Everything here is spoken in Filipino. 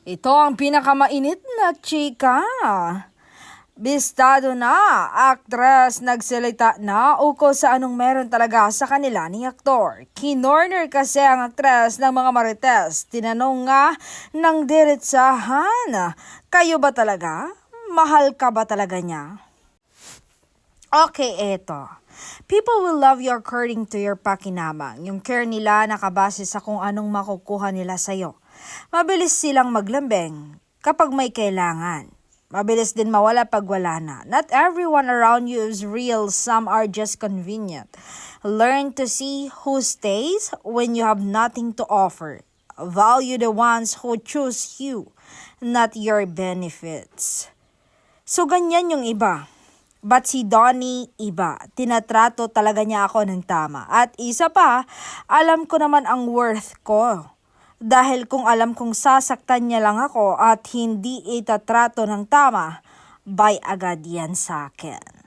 Ito ang pinakamainit na chika. Bistado na, aktres nagsalita na ukol sa anong meron talaga sa kanila ni aktor. Kinorner kasi ang aktres ng mga marites. Tinanong nga ng diretsahan, kayo ba talaga? Mahal ka ba talaga niya? Okay, eto. People will love you according to your pakinabang. Yung care nila nakabase sa kung anong makukuha nila sa'yo. Mabilis silang maglambing kapag may kailangan. Mabilis din mawala pag wala na. Not everyone around you is real, some are just convenient. Learn to see who stays when you have nothing to offer. Value the ones who choose you, not your benefits. So ganyan yung iba. But si Donnie, iba. Tinatrato talaga niya ako ng tama. At isa pa, alam ko naman ang worth ko. Dahil kung alam kong sasaktan niya lang ako at hindi itatrato ng tama, bye agad yan sa akin.